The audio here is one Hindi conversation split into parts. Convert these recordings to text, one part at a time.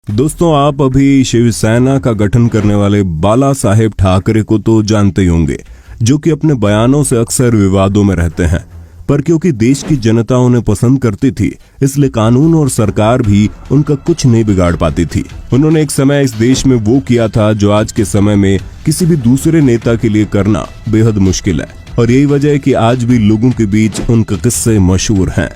दोस्तों, आप अभी शिवसेना का गठन करने वाले बाला साहेब ठाकरे को तो जानते ही होंगे, जो कि अपने बयानों से अक्सर विवादों में रहते हैं। पर क्योंकि देश की जनता उन्हें पसंद करती थी, इसलिए कानून और सरकार भी उनका कुछ नहीं बिगाड़ पाती थी। उन्होंने एक समय इस देश में वो किया था जो आज के समय में किसी भी दूसरे नेता के लिए करना बेहद मुश्किल है, और यही वजह है कि आज भी लोगों के बीच उनके किस्से मशहूर हैं।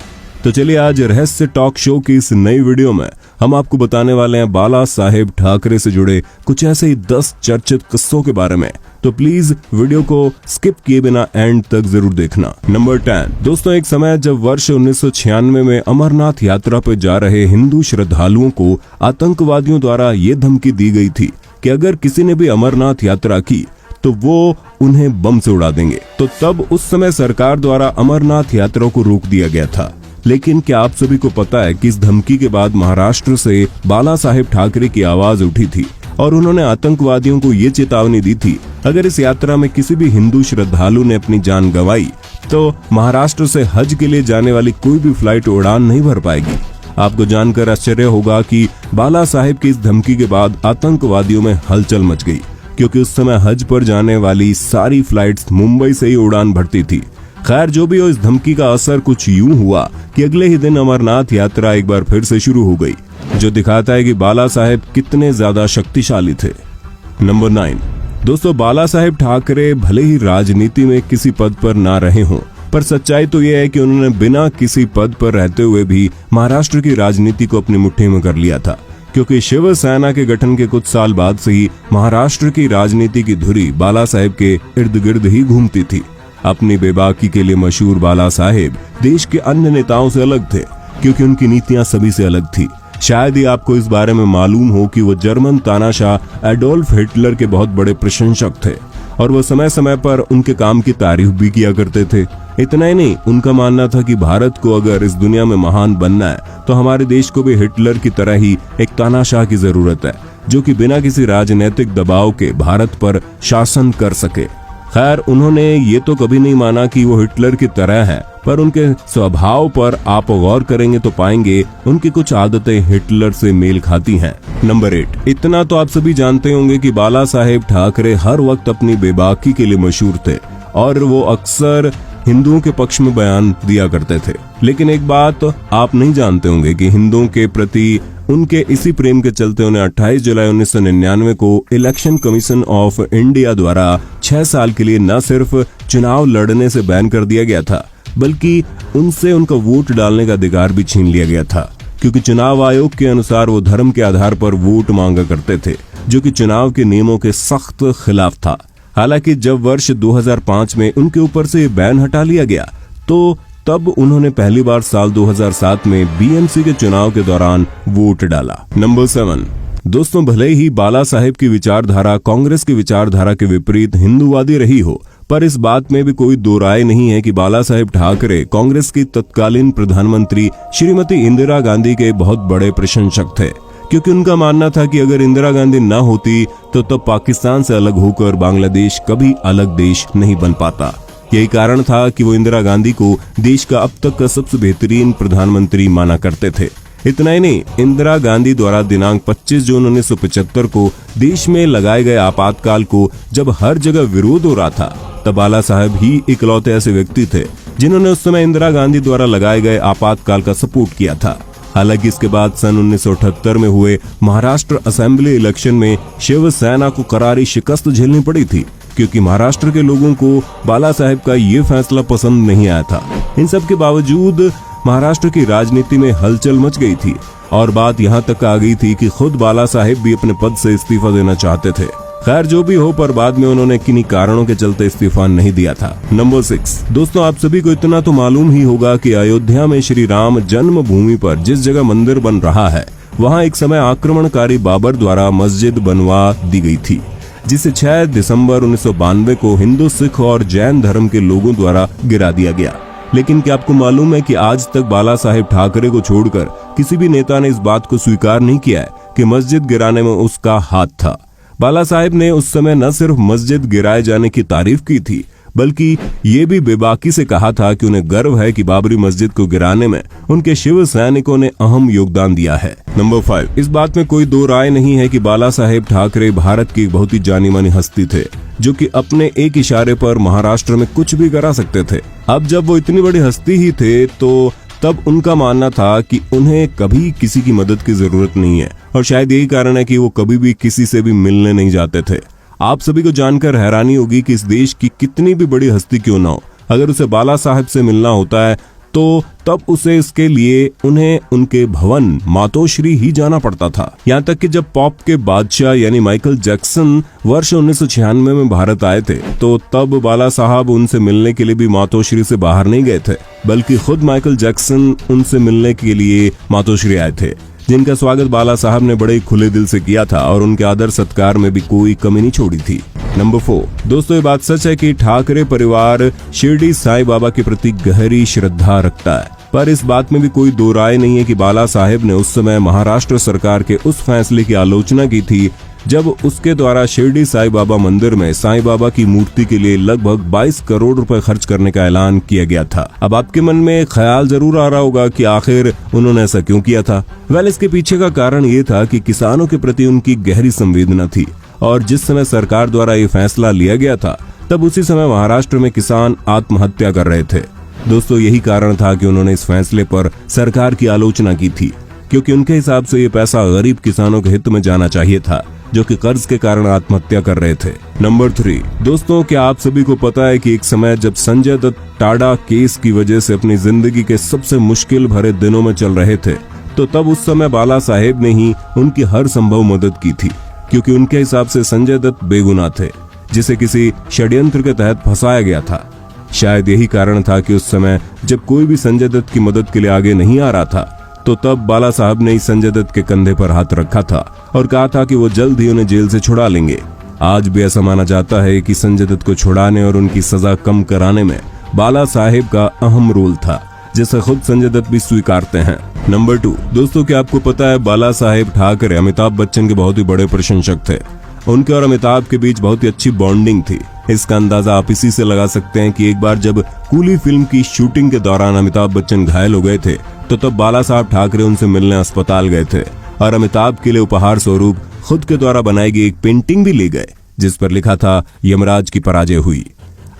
तो चलिए, आज रहस्य टॉक शो की इस नई वीडियो में हम आपको बताने वाले हैं बाला साहेब ठाकरे से जुड़े कुछ ऐसे ही 10 चर्चित किस्सों के बारे में। तो प्लीज वीडियो को स्किप किए बिना एंड तक जरूर देखना। नंबर 10। दोस्तों, एक समय जब वर्ष 1996 में अमरनाथ यात्रा पर जा रहे हिंदू श्रद्धालुओं को आतंकवादियों द्वारा ये धमकी दी गई थी कि अगर किसी ने भी अमरनाथ यात्रा की तो वो उन्हें बम से उड़ा देंगे। तो तब उस समय सरकार द्वारा अमरनाथ यात्रा को रोक दिया गया था। लेकिन क्या आप सभी को पता है कि इस धमकी के बाद महाराष्ट्र से बाला साहेब ठाकरे की आवाज उठी थी और उन्होंने आतंकवादियों को ये चेतावनी दी थी, अगर इस यात्रा में किसी भी हिंदू श्रद्धालु ने अपनी जान गंवाई तो महाराष्ट्र से हज के लिए जाने वाली कोई भी फ्लाइट उड़ान नहीं भर पाएगी। आपको जानकर आश्चर्य होगा कि बाला साहेब की इस धमकी के बाद आतंकवादियों में हलचल मच गई, क्योंकि उस समय हज पर जाने वाली सारी फ्लाइट्स मुंबई से ही उड़ान भरती थी। खैर, जो भी हो, इस धमकी का असर कुछ यूं हुआ कि अगले ही दिन अमरनाथ यात्रा एक बार फिर से शुरू हो गई, जो दिखाता है कि बाला साहेब कितने ज्यादा शक्तिशाली थे। नंबर 9। दोस्तों, बाला साहेब ठाकरे भले ही राजनीति में किसी पद पर ना रहे हों, पर सच्चाई तो यह है कि उन्होंने बिना किसी पद पर रहते हुए भी महाराष्ट्र की राजनीति को अपनी मुट्ठी में कर लिया था, क्योंकि शिवसेना के गठन के कुछ साल बाद से ही महाराष्ट्र की राजनीति की धुरी बाला साहेब के इर्द गिर्द ही घूमती थी। अपनी बेबाकी के लिए मशहूर बाला साहेब देश के अन्य नेताओं से अलग थे, क्योंकि उनकी नीतियां सभी से अलग थी। शायद ही आपको इस बारे में मालूम हो कि वो जर्मन तानाशाह एडोल्फ हिटलर के बहुत बड़े प्रशंसक थे, और वो समय समय पर उनके काम की तारीफ भी किया करते थे। इतना ही नहीं, उनका मानना था कि भारत को अगर इस दुनिया में महान बनना है तो हमारे देश को भी हिटलर की तरह ही एक तानाशाह की जरूरत है, जो कि बिना किसी राजनीतिक दबाव के भारत पर शासन कर सके। खैर, उन्होंने ये तो कभी नहीं माना कि वो हिटलर की तरह है, पर उनके स्वभाव पर आप गौर करेंगे तो पाएंगे उनकी कुछ आदतें हिटलर से मेल खाती हैं। नंबर 8। इतना तो आप सभी जानते होंगे कि बाला साहेब ठाकरे हर वक्त अपनी बेबाकी के लिए मशहूर थे, और वो अक्सर हिंदुओं के पक्ष में बयान दिया करते थे। लेकिन एक बात आप नहीं जानते होंगे कि हिंदुओं के प्रति उनके इसी प्रेम के चलते उन्हें 28 जुलाई 1999 को इलेक्शन कमीशन ऑफ इंडिया द्वारा 6 साल के लिए न सिर्फ चुनाव लड़ने से बैन कर दिया गया था, बल्कि उनसे उनका वोट डालने का अधिकार भी छीन लिया गया था, क्योंकि चुनाव आयोग के अनुसार वो धर्म के आधार पर वोट मांगा करते थे, जो कि चुनाव के नियमों के सख्त खिलाफ था। हालांकि जब वर्ष 2005 में उनके ऊपर से बैन हटा लिया गया, तो तब उन्होंने पहली बार साल 2007 में बीएमसी के चुनाव के दौरान वोट डाला। नंबर 7। दोस्तों, भले ही बाला साहेब की विचारधारा कांग्रेस की विचारधारा के विपरीत हिंदूवादी रही हो, पर इस बात में भी कोई दो राय नहीं है कि बाला साहेब ठाकरे कांग्रेस की तत्कालीन प्रधानमंत्री श्रीमती इंदिरा गांधी के बहुत बड़े प्रशंसक थे, क्योंकि उनका मानना था कि अगर इंदिरा गांधी न होती तो तब पाकिस्तान से अलग होकर बांग्लादेश कभी अलग देश नहीं बन पाता। यही कारण था कि वो इंदिरा गांधी को देश का अब तक का सबसे बेहतरीन प्रधानमंत्री माना करते थे। इतना ही नहीं, इंदिरा गांधी द्वारा दिनांक 25 जून 1975 को देश में लगाए गए आपातकाल को जब हर जगह विरोध हो रहा था, तब बाला साहेब ही इकलौते ऐसे व्यक्ति थे जिन्होंने उस समय इंदिरा गांधी द्वारा लगाए गए आपातकाल का सपोर्ट किया था। हालांकि इसके बाद सन 1978 में हुए महाराष्ट्र असेंबली इलेक्शन में शिवसेना को करारी शिकस्त झेलनी पड़ी थी, क्योंकि महाराष्ट्र के लोगों को बाला साहेब का ये फैसला पसंद नहीं आया था। इन सब के बावजूद महाराष्ट्र की राजनीति में हलचल मच गई थी, और बात यहाँ तक आ गई थी कि खुद बाला साहेब भी अपने पद से इस्तीफा देना चाहते थे। खैर, जो भी हो, पर बाद में उन्होंने किन्हीं कारणों के चलते इस्तीफा नहीं दिया था। नंबर 6। दोस्तों, आप सभी को इतना तो मालूम ही होगा कि अयोध्या में श्री राम जन्मभूमि पर जिस जगह मंदिर बन रहा है, वहाँ एक समय आक्रमणकारी बाबर द्वारा मस्जिद बनवा दी गई थी, जिसे 6 दिसंबर 1992 को हिंदू, सिख और जैन धर्म के लोगों द्वारा गिरा दिया गया। लेकिन क्या आपको मालूम है कि आज तक बाला साहेब ठाकरे को छोड़कर किसी भी नेता ने इस बात को स्वीकार नहीं किया है कि मस्जिद गिराने में उसका हाथ था। बाला साहेब ने उस समय न सिर्फ मस्जिद गिराए जाने की तारीफ की थी, बल्कि ये भी बेबाकी से कहा था कि उन्हें गर्व है कि बाबरी मस्जिद को गिराने में उनके शिव सैनिकों ने अहम योगदान दिया है। नंबर 5, इस बात में कोई दो राय नहीं है कि बाला साहेब ठाकरे भारत की बहुत ही जानी मानी हस्ती थे, जो कि अपने एक इशारे पर महाराष्ट्र में कुछ भी करा सकते थे। अब जब वो इतनी बड़ी हस्ती ही थे तो तब उनका मानना था कि उन्हें कभी किसी की मदद की जरूरत नहीं है, और शायद यही कारण है कि वो कभी भी किसी से भी मिलने नहीं जाते थे। आप सभी को जानकर हैरानी होगी कि इस देश की कितनी भी बड़ी हस्ती क्यों ना हो, अगर उसे बाला साहेब से मिलना होता है तो तब उसे इसके लिए उन्हें उनके भवन मातोश्री ही जाना पड़ता था। यहाँ तक कि जब पॉप के बादशाह यानी माइकल जैक्सन वर्ष 1996 में भारत आए थे तो तब बाला साहब उनसे मिलने के लिए भी मातोश्री से बाहर नहीं गए थे, बल्कि खुद माइकल जैक्सन उनसे मिलने के लिए मातोश्री आए थे, जिनका स्वागत बाला साहब ने बड़े खुले दिल से किया था और उनके आदर सत्कार में भी कोई कमी नहीं छोड़ी थी। नंबर 4, दोस्तों ये बात सच है कि ठाकरे परिवार शिरडी साईं बाबा के प्रति गहरी श्रद्धा रखता है, पर इस बात में भी कोई दो राय नहीं है कि बाला साहेब ने उस समय महाराष्ट्र सरकार के उस फैसले की आलोचना की थी जब उसके द्वारा शिरडी साईं बाबा मंदिर में साईं बाबा की मूर्ति के लिए लगभग 22 करोड़ रुपए खर्च करने का ऐलान किया गया था। अब आपके मन में ख्याल जरूर आ रहा होगा कि आखिर उन्होंने ऐसा क्यों किया था। वेल, इसके पीछे का कारण ये था कि किसानों के प्रति उनकी गहरी संवेदना थी, और जिस समय सरकार द्वारा ये फैसला लिया गया था तब उसी समय महाराष्ट्र में किसान आत्महत्या कर रहे थे। दोस्तों, यही कारण था कि उन्होंने इस फैसले पर सरकार की आलोचना की थी, क्योंकि उनके हिसाब से ये पैसा गरीब किसानों के हित में जाना चाहिए था, जो कि कर्ज के कारण आत्महत्या कर रहे थे। नंबर 3, दोस्तों क्या आप सभी को पता है कि एक समय जब संजय दत्त टाडा केस की वजह से अपनी जिंदगी के सबसे मुश्किल भरे दिनों में चल रहे थे, तो तब उस समय बाला साहेब ने ही उनकी हर संभव मदद की थी, क्योंकि उनके हिसाब से संजय दत्त बेगुनाह थे, जिसे किसी षड्यंत्र के तहत फंसाया गया था। शायद यही कारण था कि उस समय जब कोई भी संजय दत्त की मदद के लिए आगे नहीं आ रहा था, तो तब बाला साहब ने संजय दत्त के कंधे पर हाथ रखा था और कहा था कि वो जल्द ही उन्हें जेल से छुड़ा लेंगे। आज भी ऐसा माना जाता है कि संजय दत्त को छुड़ाने और उनकी सजा कम कराने में बाला साहेब का अहम रोल था, जिसे खुद संजय दत्त भी स्वीकारते हैं। नंबर 2, दोस्तों क्या आपको पता है बाला साहेब ठाकरे अमिताभ बच्चन के बहुत ही बड़े प्रशंसक थे। उनके और अमिताभ के बीच बहुत ही अच्छी बॉन्डिंग थी। इसका अंदाजा आप इसी से लगा सकते हैं कि एक बार जब कूली फिल्म की शूटिंग के दौरान अमिताभ बच्चन घायल हो गए थे, तो तब बाला साहब ठाकरे उनसे मिलने अस्पताल गए थे और अमिताभ के लिए उपहार स्वरूप खुद के द्वारा बनाई गई एक पेंटिंग भी ले गए, जिस पर लिखा था यमराज की पराजय हुई।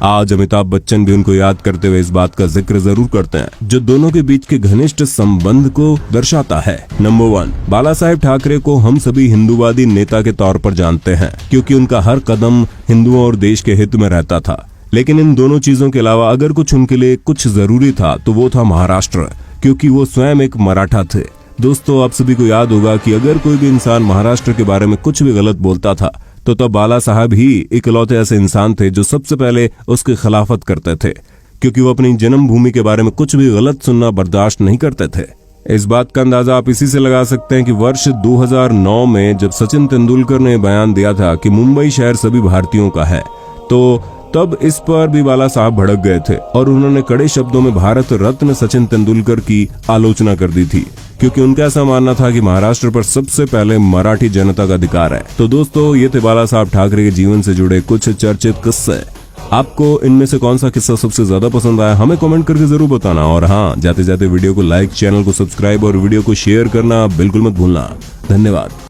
आज अमिताभ बच्चन भी उनको याद करते हुए इस बात का जिक्र जरूर करते हैं, जो दोनों के बीच के घनिष्ठ संबंध को दर्शाता है। नंबर 1, बाला साहेब ठाकरे को हम सभी हिंदूवादी नेता के तौर पर जानते हैं, क्योंकि उनका हर कदम हिंदुओं और देश के हित में रहता था। लेकिन इन दोनों चीजों के अलावा अगर कुछ उनके लिए कुछ जरूरी था तो वो था महाराष्ट्र, क्योंकि वो स्वयं एक मराठा थे। दोस्तों आप सभी को याद होगा कि अगर कोई भी इंसान महाराष्ट्र के बारे में कुछ भी गलत बोलता था तो तब बाला साहब ही इकलौते ऐसे इंसान थे जो सबसे पहले उसकी खिलाफत करते थे, क्योंकि वो अपनी जन्मभूमि के बारे में कुछ भी गलत सुनना बर्दाश्त नहीं करते थे। इस बात का अंदाजा आप इसी से लगा सकते हैं कि वर्ष 2009 में जब सचिन तेंदुलकर ने बयान दिया था कि मुंबई शहर सभी भारतीयों का है, तो तब इस पर भी बाला साहब भड़क गए थे और उन्होंने कड़े शब्दों में भारत रत्न सचिन तेंदुलकर की आलोचना कर दी थी, क्योंकि उनका ऐसा मानना था कि महाराष्ट्र पर सबसे पहले मराठी जनता का अधिकार है। तो दोस्तों ये थे बाला साहब ठाकरे के जीवन से जुड़े कुछ चर्चित किस्से। आपको इनमें से कौन सा किस्सा सबसे ज्यादा पसंद आया हमें कमेंट करके जरूर बताना, और हाँ, जाते जाते वीडियो को लाइक, चैनल को सब्सक्राइब और वीडियो को शेयर करना बिल्कुल मत भूलना। धन्यवाद।